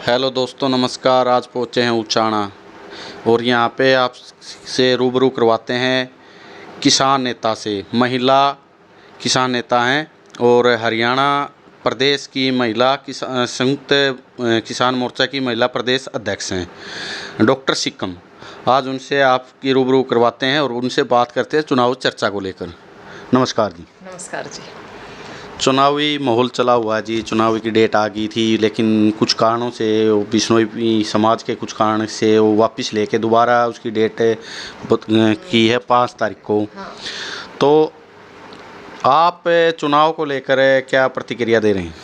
Hello दोस्तों, नमस्कार। आज पहुँचे हैं उचाना और यहाँ पे आपसे रूबरू करवाते हैं किसान नेता से। महिला किसान नेता हैं और हरियाणा प्रदेश की महिला संयुक्त किसान मोर्चा की महिला प्रदेश अध्यक्ष हैं डॉक्टर सिक्कम। आज उनसे आपकी रूबरू करवाते हैं और उनसे बात करते हैं चुनाव चर्चा को लेकर। नमस्कार जी। नमस्कार जी। चुनावी माहौल चला हुआ है जी, चुनाव की डेट आ गई थी, लेकिन कुछ कारणों से बिश्नोई समाज के कुछ कारण से वो वापस लेके दोबारा उसकी डेट की है 5 तारीख को। हाँ। तो आप चुनाव को लेकर क्या प्रतिक्रिया दे रहे हैं?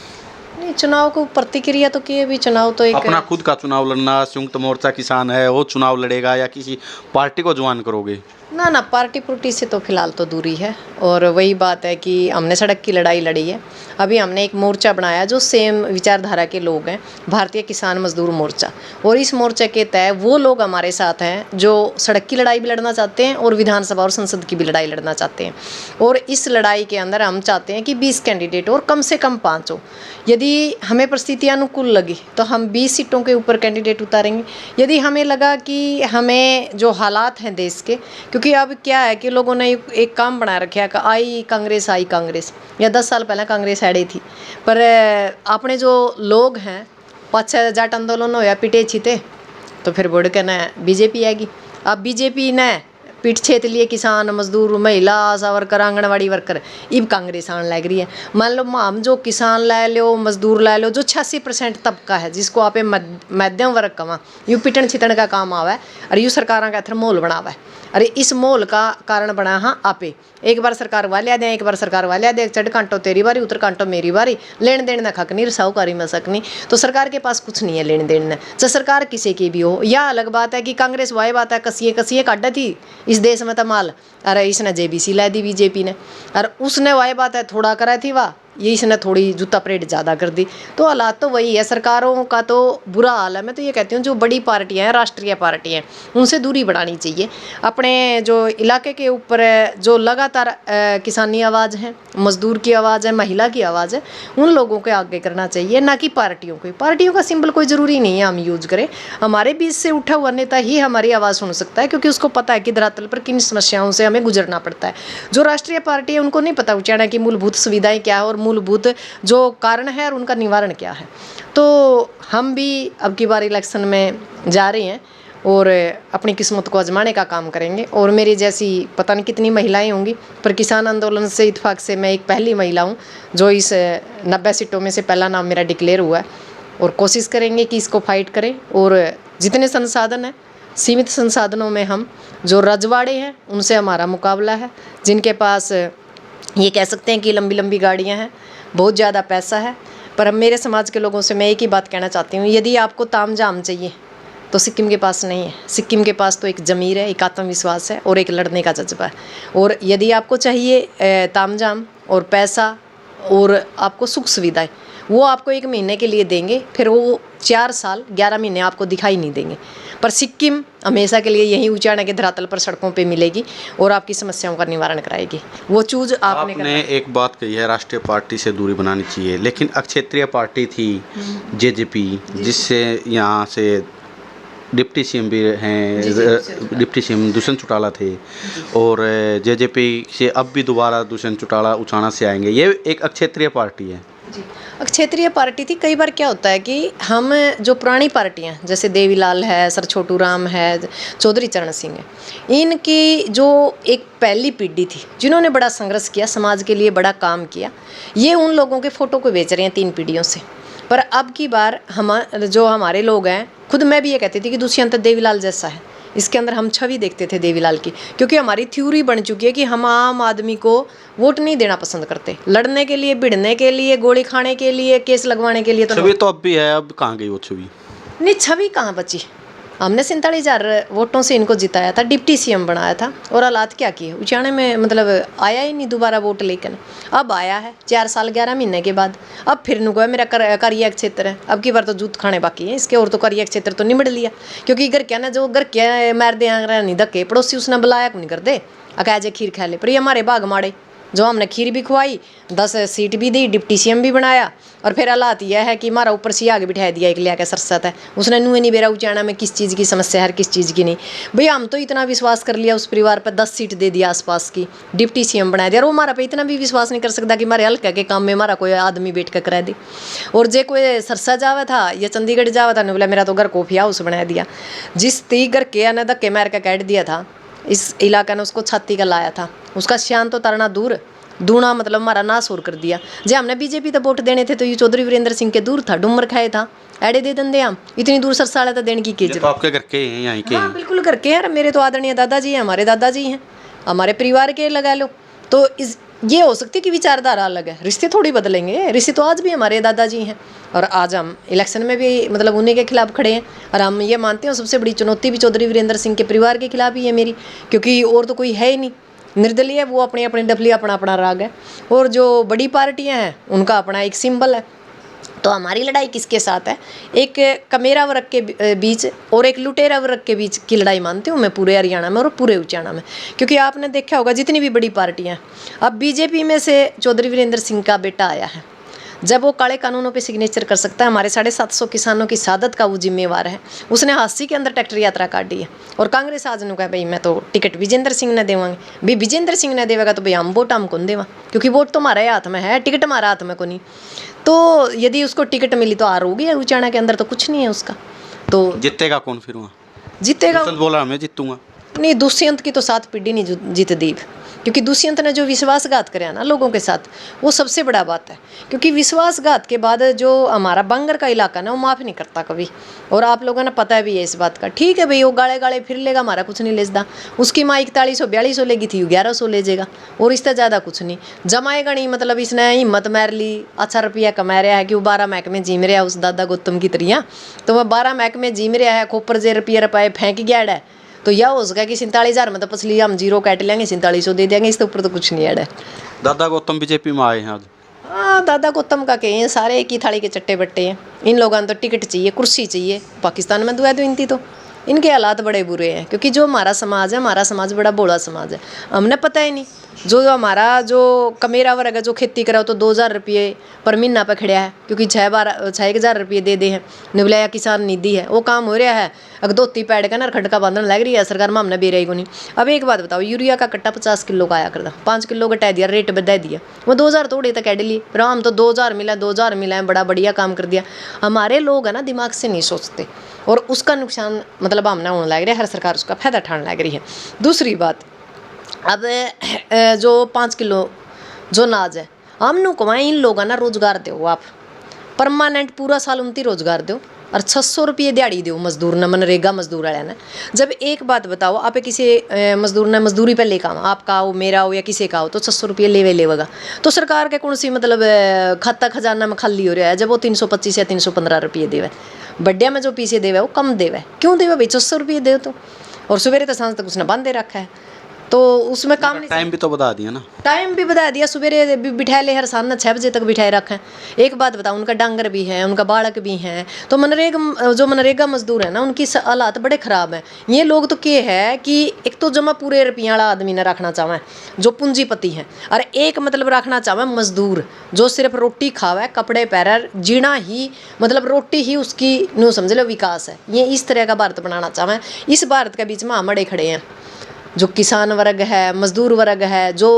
नहीं, चुनाव को प्रतिक्रिया तो की अभी चुनाव तो एक अपना खुद का चुनाव लड़ना, संयुक्त मोर्चा किसान है वो चुनाव लड़ेगा या किसी पार्टी को ज्वाइन करोगे? ना पार्टी पुर्टी से तो फिलहाल तो दूरी है। और वही बात है कि हमने सड़क की लड़ाई लड़ी है। अभी हमने एक मोर्चा बनाया जो सेम विचारधारा के लोग हैं, भारतीय किसान मजदूर मोर्चा। और इस मोर्चे के तहत वो लोग हमारे साथ हैं जो सड़क की लड़ाई भी लड़ना चाहते हैं और विधानसभा और संसद की भी लड़ाई लड़ना चाहते हैं। और इस लड़ाई के अंदर हम चाहते हैं कि 20 कैंडिडेट और कम से कम 5 हो। यदि हमें परिस्थितियाँ अनुकूल लगी तो हम 20 सीटों के ऊपर कैंडिडेट उतारेंगे। यदि हमें लगा कि हमें जो हालात हैं देश के, क्योंकि अब क्या है कि लोगों ने एक काम बना रखा है कि आई कांग्रेस, या 10 साल पहले कांग्रेस हैडी थी, पर अपने जो लोग हैं पाछे जाट आंदोलन होया पिटे छीते तो फिर बोड़ के न बीजेपी आएगी। अब बीजेपी ने पीठ छेत लिए किसान मजदूर महिला आशा वर्कर आंगनवाड़ी वर्कर, इब कांग्रेस आने लग रही है। मान लो हम जो किसान ला लो मजदूर ला लो, जो 86% तबका है जिसको आप मध्यम वर्ग कमा यू पिटन छिटन का काम आवा है और यू सरकार का थर मोल बनावा है। अरे इस मोल का कारण बना हाँ आपे, एक बार सरकार वाले दें एक बार सरकार वाले दें, चढ़ कांटो तेरी बारी उतर कांटो मेरी बारी, लेन देन ना खक नहीं साहूकारी में सकनी। तो सरकार के पास कुछ नहीं है लेन देन ने, चाहे सरकार किसी की भी हो। या अलग बात है कि कांग्रेस वाही बात है कसिए काटा थी इस देश में तमाल, अरे इसने जेबीसी ला दी बीजेपी ने, और उसने वाही बात है थोड़ा करा थी वाह ये इसने थोड़ी जूता परेड ज़्यादा कर दी। तो हालात तो वही है, सरकारों का तो बुरा हाल है। मैं तो ये कहती हूँ जो बड़ी पार्टियाँ हैं राष्ट्रीय पार्टियाँ उनसे दूरी बढ़ानी चाहिए। अपने जो इलाके के ऊपर जो लगातार किसानी आवाज़ है, मजदूर की आवाज़ है, महिला की आवाज़ है, उन लोगों के आगे करना चाहिए, ना कि पार्टियों को। पार्टियों का सिंबल कोई ज़रूरी नहीं है हम यूज करें। हमारे बीच से उठा हुआ नेता ही हमारी आवाज़ सुन सकता है, क्योंकि उसको पता है कि धरातल पर किन समस्याओं से हमें गुजरना पड़ता है। जो राष्ट्रीय पार्टी है उनको नहीं पता उचाना की मूलभूत सुविधाएँ क्या है और मूलभूत जो कारण है और उनका निवारण क्या है। तो हम भी अब की बार इलेक्शन में जा रहे हैं और अपनी किस्मत को आजमाने का काम करेंगे। और मेरी जैसी पता नहीं कितनी महिलाएं होंगी, पर किसान आंदोलन से इत्तेफाक से मैं एक पहली महिला हूं जो इस 90 सीटों में से पहला नाम मेरा डिक्लेयर हुआ है। और कोशिश करेंगे कि इसको फाइट करें। और जितने संसाधन हैं सीमित संसाधनों में हम जो रजवाड़े हैं उनसे हमारा मुकाबला है, जिनके पास ये कह सकते हैं कि लंबी लंबी गाड़ियाँ हैं, बहुत ज़्यादा पैसा है। पर अब मेरे समाज के लोगों से मैं एक ही बात कहना चाहती हूँ, यदि आपको तामझाम चाहिए तो सिक्किम के पास नहीं है। सिक्किम के पास तो एक ज़मीर है, एक आत्मविश्वास है और एक लड़ने का जज्बा है। और यदि आपको चाहिए तामझाम और पैसा और आपको सुख सुविधाएं, वो आपको 1 महीने के लिए देंगे, फिर वो 4 साल 11 महीने आपको दिखाई नहीं देंगे। पर सिक्किम हमेशा के लिए यहीं उचाना के धरातल पर सड़कों पे मिलेगी और आपकी समस्याओं का निवारण कराएगी। वो चूज आपने एक बात कही है राष्ट्रीय पार्टी से दूरी बनानी चाहिए, लेकिन अक्षेत्रीय पार्टी थी जेजेपी, जिससे यहाँ से डिप्टी सीएम भी हैं, डिप्टी सीएम दुष्यंत चौटाला थे, और जेजेपी से अब भी दोबारा दुष्यंत चौटाला उचाना से आएंगे। ये एक अक्षेत्रीय पार्टी है जी, क्षेत्रीय पार्टी थी। कई बार क्या होता है कि हम जो पुरानी पार्टियां जैसे देवीलाल है, सर छोटू राम है, चौधरी चरण सिंह है, इनकी जो एक पहली पीढ़ी थी जिन्होंने बड़ा संघर्ष किया, समाज के लिए बड़ा काम किया, ये उन लोगों के फ़ोटो को बेच रहे हैं 3 पीढ़ियों से। पर अब की बार जो हमारे लोग हैं, खुद मैं भी ये कहती थी कि दुष्यंत देवीलाल जैसा है, इसके अंदर हम छवि देखते थे देवीलाल की, क्योंकि हमारी थ्योरी बन चुकी है कि हम आम आदमी को वोट नहीं देना पसंद करते। लड़ने के लिए, भिड़ने के लिए, गोली खाने के लिए, केस लगवाने के लिए तो छवि तो अब भी है, अब कहाँ गई वो छवि? नहीं, छवि कहाँ बची। हमने 47,000 वोटों से इनको जिताया था, डिप्टी सीएम बनाया था, और हालात क्या किए उचाने में, मतलब आया ही नहीं दोबारा वोट लेकर। अब आया है 4 साल 11 महीने के बाद, अब फिर नुको है मेरा कार्य क्षेत्र है, अब की बार तो जूत खाने बाकी है इसके, और तो कार्य क्षेत्र तो निमड़ लिया। क्योंकि घर क्या ना जो घर क्या मार दे नहीं धक्के, पड़ोसी उसने बुलाया को नहीं कर दे अकाजे खीर खा ले, पर ये हमारे बाग माड़े जो हमने खीर भी खुआई, 10 सीट भी दी, डिप्टी सीएम भी बनाया। और फिर हालात यह है कि हमारा ऊपर से आगे बिठा दिया एक लिया के सरसत है, उसने नुए नहीं बेरा उचाना में किस चीज़ की समस्या है, किस चीज़ की नहीं। भैया हम तो इतना विश्वास कर लिया उस परिवार पर, 10 सीट दे दिया आसपास की, डिप्टी सीएम बना दिया, और वो हमारा पे इतना भी विश्वास नहीं कर सकता कि हमारे हल्का के काम में हमारा कोई आदमी बैठ कर करा दे। और जे कोई सरसा जावा था या चंडीगढ़ जावा था, ने बोला मेरा तो घर कॉफी हाउस बना दिया। जिस ती घर के ने धक्के मार के काट दिया था, इस इलाका ने उसको छाती का लाया था, उसका शान तो तरना दूर दूना मतलब हमारा नाश और कर दिया। जे हमने बीजेपी तो वोट देने थे तो ये चौधरी वीरेंद्र सिंह के दूर था, डुमर खाए था, एडे दे दंदे हम इतनी दूर सरसाड़ा था देने की तो आपके घर के हैं यहाँ के? हाँ बिल्कुल घर के हैं, मेरे तो आदरणीय दादाजी हैं, हमारे दादाजी हैं, हमारे परिवार के लगा लो। तो इस ये हो सकती है कि विचारधारा अलग है, रिश्ते थोड़ी बदलेंगे, रिश्ते तो आज भी हमारे दादाजी हैं। और आज हम इलेक्शन में भी मतलब उन्हीं के खिलाफ खड़े हैं। और हम ये मानते हैं सबसे बड़ी चुनौती भी चौधरी वीरेंद्र सिंह के परिवार के खिलाफ ही है मेरी, क्योंकि और तो कोई है ही नहीं, निर्दलीय है, वो अपनी अपनी डफली अपना अपना राग है। और जो बड़ी पार्टियां हैं उनका अपना एक सिंबल है। तो हमारी लड़ाई किसके साथ है? एक कमेरा वर्ग के बीच और एक लुटेरा वर्ग के बीच की लड़ाई मानती हूँ मैं पूरे हरियाणा में और पूरे उचाना में। क्योंकि आपने देखा होगा जितनी भी बड़ी पार्टियां हैं, अब बीजेपी में से चौधरी वीरेंद्र सिंह का बेटा आया है, जब वो काले कानूनों पे सिग्नेचर कर सकता है, हमारे 750 किसानों की सादत का वो जिम्मेवार है। उसने हादसी के अंदर ट्रैक्टर यात्रा काटी है। और कांग्रेस आज ने कहा भाई मैं तो टिकट विजेंद्र सिंह ने देवांगे, भाई विजेंद्र सिंह ने देवेगा तो भाई हम वोट हम कौन देवा, क्योंकि वोट तो हमारे हाथ में है, टिकट हमारा हाथ में को नहीं। तो यदि उसको टिकट मिली तो हार होगी, उचाना के अंदर तो कुछ नहीं है उसका। तो जीतेगा कौन फिर वहाँ? जीतेगा बोला मैं जीतूंगा नहीं, दुष्यंत की तो 7 पीढ़ी नहीं जीत दी, क्योंकि दुष्यंत ने जो विश्वासघात कराया ना लोगों के साथ, वो सबसे बड़ा बात है। क्योंकि विश्वासघात के बाद जो हमारा बंगर का इलाका ना वो माफ़ नहीं करता कभी। और आप लोगों ने पता भी है इस बात का। ठीक है भाई वो गाले गाले फिर लेगा, हमारा कुछ नहीं लेता। उसकी माँ 4100-4200 लेगी थी, 1100 ले जाएगा, और इससे ज़्यादा कुछ नहीं जमाएगा नहीं। मतलब इसने हिम्मत मार ली, अच्छा रुपया कमा रहा है कि वो 12 महकमे जीम रहा है उस दादा गौतम की तरिया। तो वह 12 महकमे जीम रहा है, खोपर जे रुपये रुपये फेंक गया है। तो यह हो सका कि 47,000 में तो पसली हम जीरो काट लेंगे, 4700 दे देंगे, इसके ऊपर तो कुछ नहीं है। दादा गौतम बीजेपी में आए हैं आज? हाँ दादा गौतम का कहे हैं, सारे एक ही थाली के चट्टे बट्टे हैं। इन लोगों ने तो टिकट चाहिए, कुर्सी चाहिए। पाकिस्तान में दुआ दो इनती तो इनके हालात बड़े बुरे हैं। क्योंकि जो हमारा समाज है, हमारा समाज बड़ा भोला समाज है, हमने पता ही नहीं। जो हमारा जो कमेरा वर्ग है, जो खेती करा तो 2000 रुपये पर महीना पे खड़ा है, क्योंकि 6,000 रुपये दे हैं। निवलाया किसान निधि है, वो काम हो रहा है। अगर धोती पैड का ना खटका बांधने लग रही है सरकार में, हमने बेराई को नहीं। अब एक बात बताओ, यूरिया का कट्टा 50 किलो का आया करता, 5 किलो घटा दिया, रेट बढ़ा दिया, वो 2000 थोड़े तक ऐड ली। फिर हम तो 2000 मिला है, बड़ा बढ़िया काम कर दिया। हमारे लोग है ना दिमाग से नहीं सोचते, और उसका नुकसान मतलब हमने होने लग रहा है। हर सरकार उसका फायदा उठाने लग रही है। दूसरी बात, अब जो 5 किलो जो अनाज है, हम नु कमाएं, इन लोगों ना रोजगार दो आप परमानेंट, पूरा साल उनती रोजगार दो, और 600 रुपये दिहाड़ी दो मजदूर ने, मनरेगा मजदूर वाले ने। जब एक बात बताओ, आप किसी मजदूर ने मजदूरी पे लेकर आपका हो, मेरा हो या किसी का हो, तो 600 रुपये लेवेगा। तो सरकार के कौन सी मतलब खाता खजाना में खाली हो रहा है, जब वो 325 या 315 रुपये देवे। बड्डिया में जो पीछे देवे वो कम देवे, क्यों देवे भाई? 600 रुपये दे तो, और सवेरे तो सांझ तक उसने बांधे रखा है। तो उसमें काम नहीं, टाइम भी तो बता दिया ना, टाइम भी बता दिया। सवेरे बिठाए ले हर सामने 6 बजे तक बिठाए रखें। एक बात बताओ, उनका डांगर भी है, उनका बालक भी है। तो मनरेगा मजदूर है ना, उनकी हालात बड़े ख़राब हैं। ये लोग तो क्या है कि एक तो जमा पूरे रुपया वाला आदमी ने रखना चाहें जो पूंजीपति हैं, और एक मतलब रखना चाहें मजदूर जो सिर्फ रोटी खावे, कपड़े पहरे, जीना ही मतलब रोटी ही उसकी नो समझ लो विकास है। ये इस तरह का भारत बनाना चाहें। इस भारत के बीच में हम अड़े खड़े हैं। जो किसान वर्ग है, मजदूर वर्ग है, जो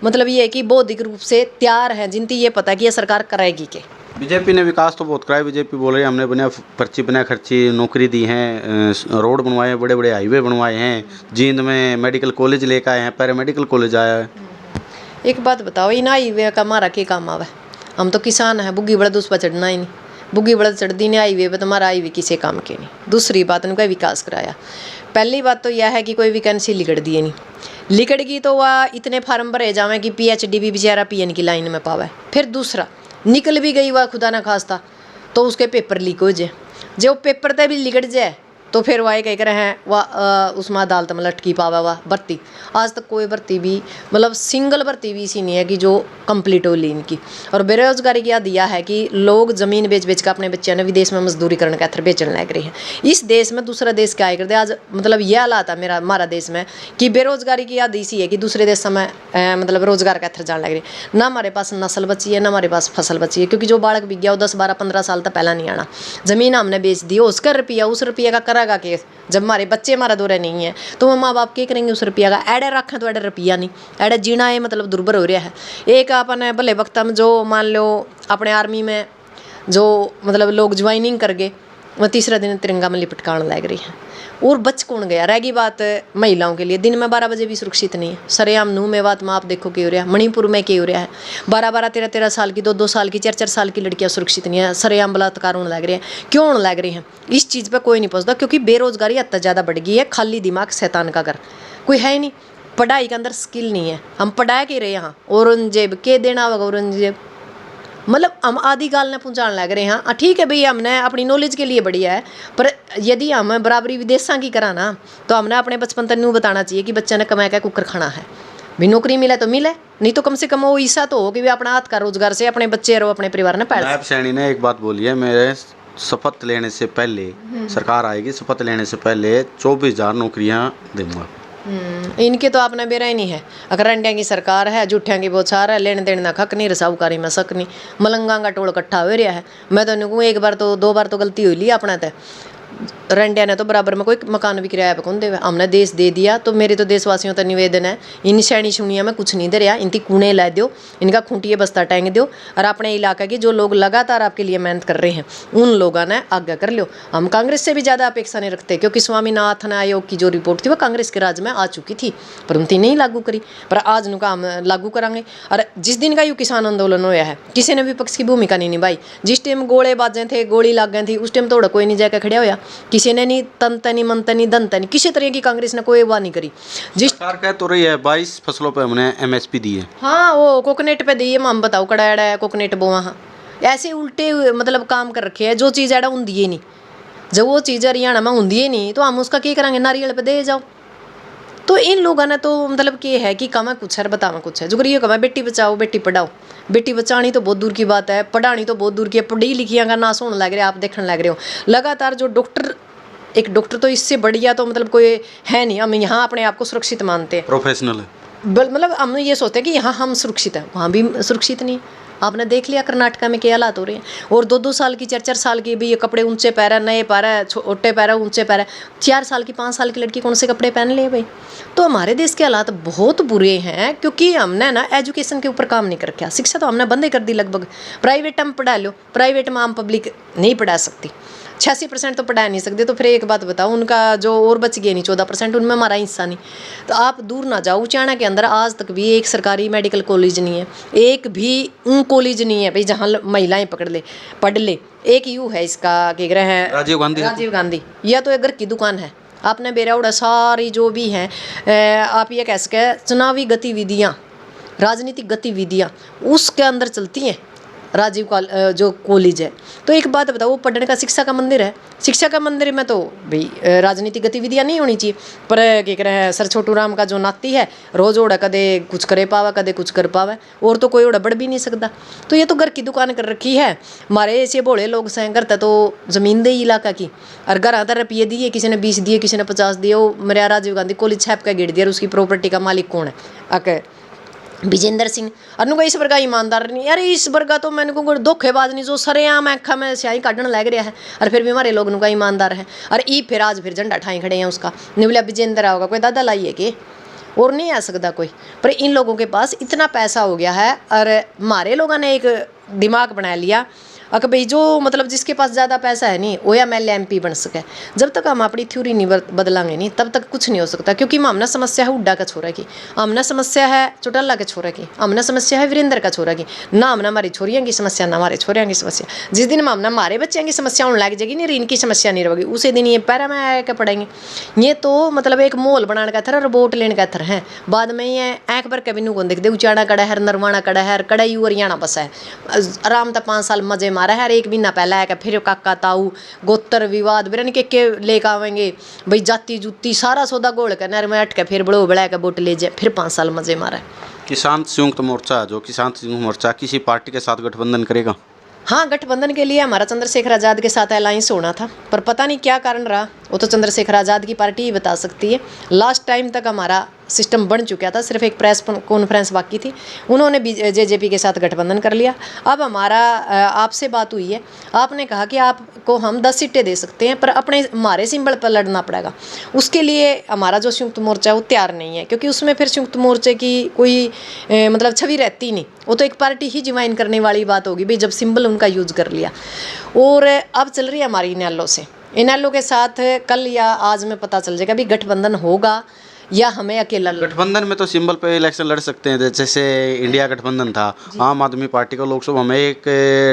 मतलब ये है कि बौद्धिक रूप से तैयार है, जिनकी ये पता है कि ये सरकार करेगी के। बीजेपी ने विकास तो बहुत कराया। बीजेपी बोल रही है हमने बिना पर्ची बिना खर्ची नौकरी दी हैं, रोड बनवाए हैं, बड़े बड़े हाईवे बनवाए हैं, जींद में मेडिकल कॉलेज लेकर आए हैं, पैरामेडिकल कॉलेज आया है। एक बात बताओ, इन हाईवे का हमारा क्या काम आवे? हम तो किसान है, बुग्गी बड़द उस पर चढ़ना ही नहीं, बुग्गी बड़द चढ़ती नहीं हाईवे पर, तुम्हारा हाईवे किसी काम के नहीं। दूसरी बात, उनका विकास कराया। पहली बात तो यह है कि कोई वैकेंसी लिकड़ दी नहीं, लिकड़ गई तो वह इतने फार्म भरे जावे कि PhD भी बेचारा PN की लाइन में पावे। फिर दूसरा, निकल भी गई वह खुदा ना खास्ता तो उसके पेपर लीक हो जाए, जो पेपर तक भी लिकड़ जाए तो फिर वह कह रहे हैं वह उसमें अदालत में लटकी पावा वह भर्ती। आज तक कोई भर्ती भी मतलब सिंगल भर्ती भी इसी नहीं है कि जो कंप्लीट हो ली इनकी। और बेरोजगारी क्या दिया है कि लोग जमीन बेच बेच कर अपने बच्चों ने विदेश में मजदूरी करने का बेचने लग रही है। इस देश में दूसरा देश क्या कर दे आज, मतलब यह हालात है हमारा देश में कि बेरोजगारी की याद इसी है कि दूसरे देश में मतलब रोजगार का अथर जाने लग रही है। ना हमारे पास नस्ल बची है, ना हमारे पास फसल बची है, क्योंकि जो बालक बिक गया वो 10 12 15 साल तक पहला नहीं आना। ज़मीन हमने बेच दी, उसका रुपया उस रुपये का करेगा कि जब हमारे बच्चे हमारा दौरे नहीं है तो वो माँ बाप क्या करेंगे उस रुपया का। एडे रखें तो एडे रुपया नहीं, एडे जीना है मतलब दुर्भर हो रहा है। एक अपने भले वक्त में जो मान लो अपने आर्मी में जो मतलब लोग ज्वाइनिंग कर गए, वह तीसरा दिन तिरंगा में लिपटकाने लग रही है। और बच कौन गया? रह गई बात महिलाओं के लिए, दिन में 12 बजे भी सुरक्षित नहीं है। सरेआम नूह मेवात में आप देखो क्या हो रहा है, मणिपुर में क्या हो रहा है। 12 12 13 13 साल की, 2 2 साल की, 4 4 साल की लड़कियां सुरक्षित नहीं है। सरेआम बलात्कार होने लग रहे हैं। क्यों होने लग रही हैं? इस चीज़ पर कोई नहीं पहुँचता, क्योंकि बेरोजगारी हद ज़्यादा बढ़ गई है। खाली दिमाग शैतान का घर, कोई है ही नहीं। पढ़ाई के अंदर स्किल नहीं है। हम पढ़ा के रहे यहाँ औरंगजेब के देना होगा, औरंगजेब मतलब हम आदि काल ने पहुँचाने लग रहे हैं। हाँ ठीक है भाई, हमने अपनी नॉलेज के लिए बढ़िया है, पर यदि हम बराबरी विदेशों की करा ना तो हमने अपने बचपन तक न्यू बताना चाहिए कि बच्चे ने कमा के कुकर खाना है। भी नौकरी मिले तो मिले, नहीं तो कम से कम वो ऐसा तो हो कि वे अपना हाथ का रोजगार से अपने बच्चे और अपने परिवार ने पाल। नायब सैनी ने एक बात बोली है, मेरे शपथ लेने से पहले, सरकार आएगी शपथ लेने से पहले 24,000 नौकरियां दूंगा। इनके तो आपने बेरा ही नहीं है। अगर रंडिया की सरकार है, जूठिया की बौछार है, लेन देन ना खक नहीं, रसाऊकारी में शक नहीं, मलंगा का टोल इकट्ठा हो रहा है। मैं तो कहूँ एक बार तो 2 बार तो गलती हुई ली अपना तय। रंडिया ने तो बराबर में कोई मकान भी किराया पे कौन दे, हमने देश दे दिया। तो मेरे तो देशवासियों का निवेदन है, इन शैनी शुनिया में कुछ नहीं दे रहा, इनकी कूड़े ला दो, इनका खूंटिए बस्ता टांग दो, और अपने इलाके के जो लोग लगातार आपके लिए मेहनत कर रहे हैं उन लोगों ने आज्ञा कर लो। हम कांग्रेस से भी ज़्यादा अपेक्षा नहीं रखते, क्योंकि स्वामीनाथन आयोग की जो रिपोर्ट थी वो कांग्रेस के राज में आ चुकी थी, पर उनकी नहीं लागू करी। पर आज उनका हम लागू करांगे। और जिस दिन का यू किसान आंदोलन होया है, किसी ने विपक्ष की भूमिका नहीं निभाई। जिस टाइम गोले बाजे थे, गोली लाग गई थी, उस टाइम तो कोई नहीं जाकर खड़ा होया, किसी ने नहीं तनतनी मनतनी दंतनी, किसी तरह की कांग्रेस ने कोई वाह नहीं करी। जिस सरकार कह तो रही है 22 फसलों पे हमने MSP दी है। हाँ, वो कोकोनट पे दी है, हम बताओ कड़ा एड़ा है कोकोनट बोआ। हाँ ऐसे उल्टे मतलब काम कर रखे हैं, जो चीज़ एड़ा उन दिए नहीं। जब वो चीज़ हरियाणा में उन दिए नहीं तो हम उसका क्या करेंगे, नारियल पे दे जाओ। तो इन लोगों ने तो मतलब क्या है कि कमा कुछ है बतावा कुछ है। जो करिए कमा बेटी बचाओ बेटी पढ़ाओ, बेटी बचानी तो बहुत दूर की बात है, पढ़ानी तो बहुत दूर की है। पढ़ी लिखिया का नाश होने लग रहा है, आप देखने लग रहे हो लगातार। जो डॉक्टर, एक डॉक्टर तो इससे बढ़िया तो मतलब कोई है नहीं। हम यहाँ अपने आप को सुरक्षित मानते हैं, प्रोफेशनल है। मतलब हम ये सोचते हैं कि यहाँ हम सुरक्षित हैं, वहाँ भी सुरक्षित नहीं। आपने देख लिया कर्नाटका में क्या हालात हो रहे हैं। और 2 2 साल की 4 4 साल की भी ये कपड़े ऊंचे पैर है, नए पैर है, छोटे पैर है, ऊंचे पैर है। 4 साल की 5 साल की लड़की कौन से कपड़े पहन ले भाई। तो हमारे देश के हालात बहुत बुरे हैं, क्योंकि हमने ना एजुकेशन के ऊपर काम नहीं कर रखा। शिक्षा तो हमने बंद ही कर दी लगभग। प्राइवेट में पढ़ा लो, प्राइवेट में आम पब्लिक नहीं पढ़ा सकती। 86% तो पढ़ा नहीं सकते। तो फिर एक बात बताओ, उनका जो और बच गया नहीं 14%, उनमें हमारा हिस्सा नहीं। तो आप दूर ना जाओ, उचाना के अंदर आज तक भी एक सरकारी मेडिकल कॉलेज नहीं है, एक भी कॉलेज नहीं है भाई जहाँ महिलाएं पढ़ ले। एक यू है इसका क्या कह रहे हैं, राजीव गांधी, या तो घर की दुकान है। आपने बेरा उड़ा सारी जो भी हैं आप ये कह सके चुनावी गतिविधियाँ, राजनीतिक गतिविधियाँ उसके अंदर चलती हैं। राजीव जो कॉलेज है, तो एक बात बताओ, वो पढ़ने का शिक्षा का मंदिर है। शिक्षा का मंदिर में तो भाई राजनीतिक गतिविधियाँ नहीं होनी चाहिए। पर क्या कह रहे हैं, सर छोटू राम का जो नाती है रोज ओढ़ा कदे कुछ करे पावा कदे कुछ कर पावा, और तो कोई ओढ़ा बढ़ भी नहीं सकता। तो ये तो घर की दुकान कर रखी है। हमारे ऐसे भोले लोग सह करते तो ज़मीन दे इलाका की, और घर आता रुपये दिए, किसी ने 20 दिए, किसी ने 50 दिए। वो मेरा राजीव गांधी कॉलेज छाप का गिर दिया, उसकी प्रॉपर्टी का मालिक कौन है? आके विजेंद्र सिंह। अनु का इस वर्गा ईमानदार नहीं यार, इस वर्गा तो मैंने को धोखेबाज नहीं, जो सरेआम आँखा में स्याही काटने लग रहा है। और फिर भी हमारे लोग उनका ईमानदार है। और ई फिर आज फिर झंडा ठाई खड़े हैं उसका। निवलिया विजेंद्र होगा कोई दादा लाइए कि और नहीं आ सकता कोई। पर इन लोगों के पास इतना पैसा हो गया है, और हमारे लोगों ने एक दिमाग बना लिया अगर भाई जो मतलब जिसके पास ज़्यादा पैसा है नहीं वो MLA MP बन सके। जब तक हम अपनी थ्योरी नहीं बदलांगे नहीं तब तक कुछ नहीं हो सकता। क्योंकि हमने समस्या है हुड्डा का छोरा की, हमने समस्या है चौटाला के छोरा की, हमने समस्या है वीरेंद्र का छोरा की। ना हमने हमारी छोरियों की समस्या, ना हमारे छोरियों की समस्या। जिस दिन हमने हमारे बच्चों की समस्या होने लग जाएगी नहीं, इनकी समस्या नहीं रहेगी, उसी दिन ये पैरा में आकर पड़ेंगे। ये तो मतलब एक मोल बनाने का था और वोट लेने का था है। बाद में ये आँख पर कभी नहीं कौन देखते, उचाड़ा कड़ा है, नरवाना कड़ा है, कड़ा यू हरियाणा बसा है। आराम था 5 साल मजे हमारा हर एक महीना पहले है कि फिर काका ताऊ गोत्र विवाद बिरन के लेकर आवेंगे भाई, जाति जुत्ती सारा सौदा गोल कर नर में अट के फिर बड़ो बड़ा के वोट ले जाए, फिर 5 साल मजे मारे। किसान संयुक्त मोर्चा, जो किसान संयुक्त मोर्चा किसी पार्टी के साथ गठबंधन करेगा? हाँ, गठबंधन के लिए हमारा चंद्रशेखर आज़ाद के साथ अलायंस होना था, पर पता नहीं क्या कारण रहा, वो तो चंद्रशेखर आज़ाद की पार्टी ही बता सकती है। लास्ट टाइम तक हमारा सिस्टम बन चुका था, सिर्फ एक प्रेस कॉन्फ्रेंस बाकी थी, उन्होंने जेजेपी के साथ गठबंधन कर लिया। अब हमारा आपसे बात हुई है, आपने कहा कि आपको हम 10 सीटें दे सकते हैं, पर अपने हमारे सिंबल पर लड़ना पड़ेगा। उसके लिए हमारा जो संयुक्त मोर्चा है वो तैयार नहीं है, क्योंकि उसमें फिर संयुक्त मोर्चे की कोई मतलब छवि रहती नहीं, वो तो एक पार्टी ही ज्वाइन करने वाली बात होगी भाई, जब सिंबल उनका यूज़ कर लिया। और अब चल रही है हमारी इनेलो से, इनेलो के साथ कल या आज में पता चल जाएगा भी गठबंधन होगा या हमें अकेला। गठबंधन में तो सिंबल पे इलेक्शन लड़ सकते हैं, जैसे इंडिया गठबंधन था, आम आदमी पार्टी को लोकसभा में एक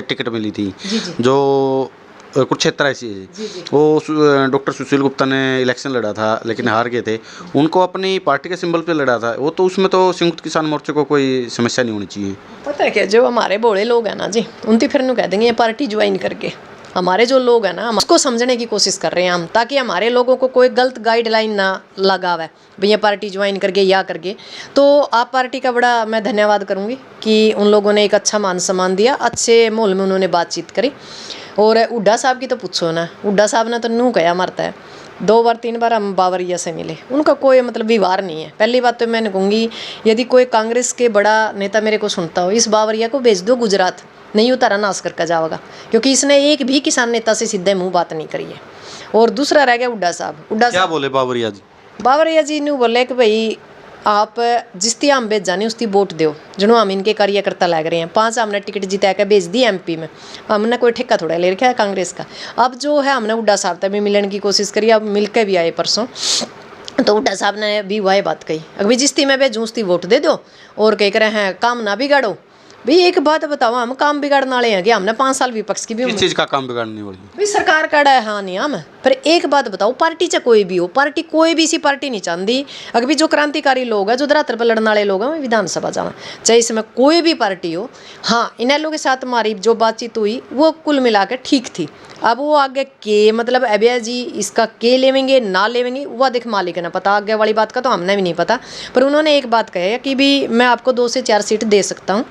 टिकट मिली थी, जो कुरुक्षेत्र ऐसी है, वो डॉक्टर सुशील गुप्ता ने इलेक्शन लड़ा था लेकिन हार गए थे, उनको अपनी पार्टी के सिंबल पे लड़ा था वो, तो उसमें तो संयुक्त किसान मोर्चे को कोई समस्या नहीं होनी चाहिए। पता है क्या, जो हमारे भोले लोग हैं ना जी, उनकी फिर कह देंगे ये पार्टी ज्वाइन करके। हमारे जो लोग हैं ना, हम उसको समझने की कोशिश कर रहे हैं हम, ताकि हमारे लोगों को कोई गलत गाइडलाइन ना लगावे भैया पार्टी ज्वाइन करके या करके। तो आप पार्टी का बड़ा मैं धन्यवाद करूंगी कि उन लोगों ने एक अच्छा मान सम्मान दिया, अच्छे माहौल में उन्होंने बातचीत करी। और हुड्डा साहब की तो पूछो ना, हुड्डा साहब ने तो नू कया मरता है, 2 बार 3 बार हम बावरिया से मिले, उनका कोई मतलब व्यवहार नहीं है। पहली बात तो मैं कहूँगी, यदि कोई कांग्रेस के बड़ा नेता मेरे को सुनता हो, इस बावरिया को भेज दो गुजरात, नहीं उतारा नाश करके जाओगा, क्योंकि इसने एक भी किसान नेता से सीधे मुंह बात नहीं करी है। और दूसरा रह गया हुड्डा साहब। क्या बोले बावरिया जी? बावरिया जी ने बोले कि भाई आप जिसती हम भेज जाने उसकी वोट दो, जिन्हों हम इनके कार्यकर्ता लग रहे हैं, 5 हमने टिकट जिता के भेज दी एमपी में, हमने कोई ठेका थोड़ा ले रखा है कांग्रेस का। अब जो है हमने हुड्डा साहब तक भी मिलने की कोशिश करी, अब मिल के भी आए परसों, तो हुड्डा साहब ने भी वही बात कही, अभी जिसती मैं भेजूँ उसकी वोट दे दो, और कह रहे हैं काम ना बिगाड़ो। भाई एक बात बताओ, हम काम बिगाड़ने वाले हैं कि हमने 5 साल विपक्ष की भी किस चीज़ का काम बिगाड़ने वाली? भाई सरकार का है, हाँ नहीं हम, पर एक बात बताओ, पार्टी चाहे कोई भी हो, पार्टी कोई भी सी पार्टी नहीं चाहती अगर भी जो क्रांतिकारी लोग हैं, जो धरातल पर लड़ने वाले लोग हैं, विधानसभा जाए, चाहे इसमें कोई भी पार्टी हो। हाँ, इनेलो के साथ हमारी जो बातचीत हुई वो कुल मिला के ठीक थी। अब वो आगे के मतलब अभय जी इसका के लेवेंगे ना लेवेंगे वह देख मालिक है ना पता, आगे वाली बात का तो हमने भी नहीं पता, पर उन्होंने एक बात कही है कि भी मैं आपको 2 से 4 सीट दे सकता हूँ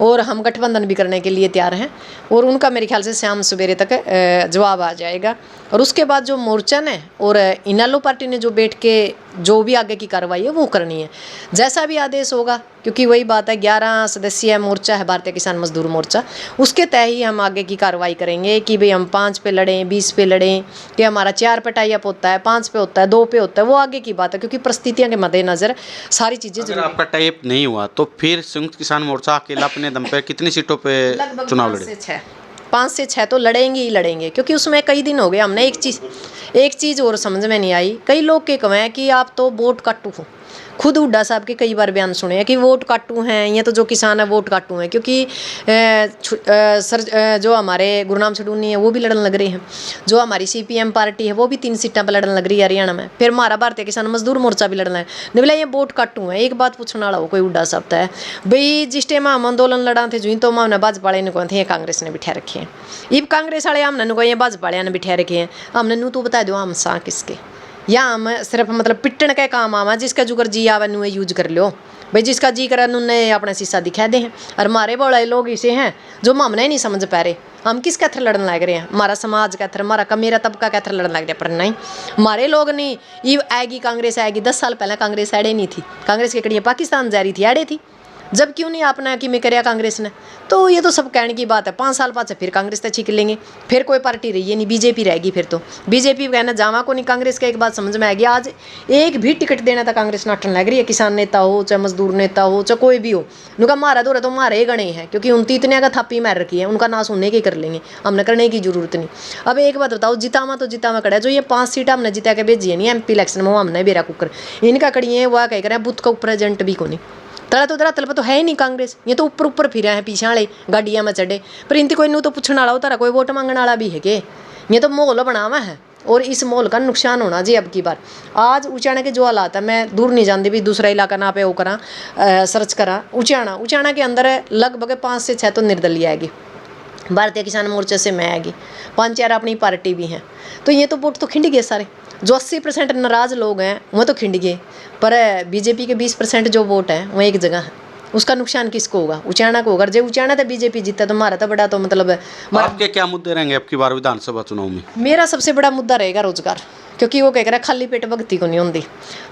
और हम गठबंधन भी करने के लिए तैयार हैं। और उनका मेरे ख्याल से शाम सवेरे तक जवाब आ जाएगा। और उसके बाद जो मोर्चा ने और इनेलो पार्टी ने जो बैठ के जो भी आगे की कार्रवाई है वो करनी है, जैसा भी आदेश होगा, क्योंकि वही बात है 11 सदस्यीय मोर्चा है भारतीय किसान मजदूर मोर्चा, उसके तय ही हम आगे की कार्रवाई करेंगे कि भाई हम 5 पे लड़ें, 20 पे लड़ें, कि हमारा 4 पे टाई अप होता है, 5 पे होता है, 2 पे होता है, वो आगे की बात है, क्योंकि परिस्थितियों के मद्देनजर सारी चीज़ें। अगर आपका टाई अप नहीं हुआ तो फिर संयुक्त किसान मोर्चा अकेला अपने दम पे कितनी सीटों पे चुनाव लड़े? 5 से 6 तो लड़ेंगे ही लड़ेंगे, क्योंकि उसमें कई दिन हो गए। हमने एक चीज़ और समझ में नहीं आई, कई लोग के कहें कि आप तो वोट काटू हो, खुद हुड्डा साहब के कई बार बयान सुने हैं कि वोट काटू हैं, ये तो जो किसान है वोट काटू हैं, क्योंकि जो हमारे गुरनाम सडूनी है वो भी लड़न लग रहे हैं, जो हमारी CPM पार्टी है वो भी 3 सीटों पर लड़न लग रही है हरियाणा में, फिर हमारा भारतीय किसान मजदूर मोर्चा भी लड़ना है। नहीं बोला ये वोट काटू है, एक बात पूछने वाला हो कोई हुड्डा साहब है भाई, जिस टाइम हम आंदोलन लड़ा थे जुई तो हमने भाजपा वाले ने कहते हैं कांग्रेस ने बिठा रखे हैं, इब कांग्रेस वाले हमने कहे भाजपा वाले ने बिठा रखे हैं, हमने नू तो बता दो हम सा किसके, या हम सिर्फ मतलब पिटन के काम आवा, जिसका जुगर जी आवे नुए यूज कर लो भाई, जिसका जी करे नुने अपना शीशा दिखा दे हैं। और हमारे बड़े लोग ऐसे हैं जो हमने नहीं समझ पा रहे हम किस कैथर लड़न लग रहे हैं, हमारा समाज कैथर, हमारा मेरा तबका कैथर लड़न लग रहा है, पर नहीं हमारे लोग नहीं। ये आएगी कांग्रेस आएगी, 10 साल पहले कांग्रेस एड़े नहीं थी, कांग्रेस की कड़ियाँ पाकिस्तान जा रही थी, एड़े थी, जब क्यों नहीं आपने कि मैं कराया कांग्रेस ने, तो ये तो सब कहने की बात है। 5 साल बाद से फिर कांग्रेस तक छीक लेंगे, फिर कोई पार्टी रही है नहीं, बीजेपी रहेगी, फिर तो बीजेपी कहना जावा को नहीं। कांग्रेस का एक बात समझ में आएगी, आज एक भी टिकट देना था कांग्रेस नाटन लग रही है, किसान नेता हो चाहे मजदूर नेता हो चाहे कोई भी हो, उनका मारा दो तो मारे गणे हैं, क्योंकि उनकी इतने का थापी मार रखी है, उनका ना सुनने के कर लेंगे, हमने करने की जरूरत नहीं। अब एक बात बताओ, जितावा तो जितावा कड़ा, जो ये 5 सीट हमने जिता के भेजी है नहीं MP इलेक्शन में, वो हमने बेरा कुकर इनका कड़ी है, वह कह करें बुथ का ऊपर एजेंट भी को नहीं, तला तो धरातल पर तो है ही नहीं कांग्रेस, ये तो ऊपर फिर हैं पीछे वाले गाड़ियाँ में चढ़े, पर इनती कोई नू तो पूछने वाला होता, कोई वोट मांगने वाला भी है के, ये तो माहौल बनावा है, और इस माहौल का नुकसान होना जी अब की बार। आज उचाना के जो हालात है, मैं दूर नहीं जानती भी दूसरा इलाका ना पे वो करा सर्च करा, उचाना के अंदर लगभग 5 से 6 तो निर्दलीय आएगी, भारतीय किसान मोर्चे से मैं आएगी, 5-4 अपनी पार्टी भी हैं। तो ये तो वोट तो खिंड गए सारे। जो 80% नाराज़ लोग हैं वो तो खिंड गए, पर बीजेपी के 20% जो वोट हैं वो एक जगह है। उसका नुकसान किसको होगा? उचाना को होगा। जो उचाना था बीजेपी जीता तो हमारा तो बड़ा तो मतलब आपके क्या मुद्दे रहेंगे अब की बार विधानसभा चुनाव में? मेरा सबसे बड़ा मुद्दा रहेगा रोजगार, क्योंकि वो कह रहा है खाली पेट भक्ति को नहीं होती।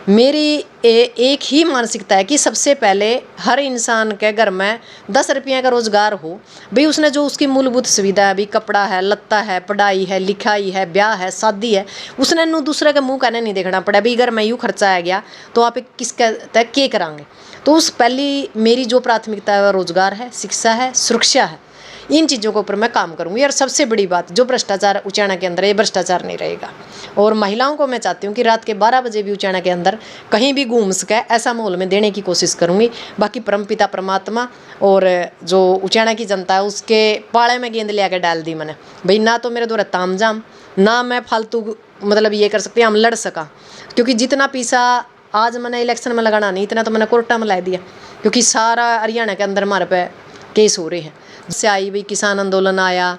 मेरी एक ही मानसिकता है कि सबसे पहले हर इंसान के घर में 10 रुपये का रोजगार हो भाई। उसने जो उसकी मूलभूत सुविधा है, भाई कपड़ा है, लत्ता है, पढ़ाई है, लिखाई है, ब्याह है, शादी है, उसने नू दूसरे के मुंह कहने नहीं देखना पड़ा भाई अगर मैं यूँ खर्चा आ गया तो आप किसका तय के करांगे। तो उस पहली मेरी जो प्राथमिकता है वह रोजगार है, शिक्षा है, सुरक्षा है। इन चीज़ों के ऊपर मैं काम करूँगी। और सबसे बड़ी बात जो भ्रष्टाचार उचाना के अंदर है, ये भ्रष्टाचार नहीं रहेगा। और महिलाओं को मैं चाहती हूँ कि रात के 12 बजे भी उचाना के अंदर कहीं भी घूम सके ऐसा माहौल में देने की कोशिश करूँगी। बाकी परमपिता परमात्मा और जो उचाना की जनता है उसके पाले में गेंद ले आकर डाल दी मैंने भाई। ना तो मेरे द्वारा तामझाम, ना मैं फालतू मतलब ये कर सकती हम लड़ सका, क्योंकि जितना पैसा आज मैंने इलेक्शन में लगाना नहीं इतना तो मैंने कोर्टा में ला दिया, क्योंकि सारा हरियाणा के अंदर हमारे पे केस हो रहे हैं। से आई भाई किसान आंदोलन आया,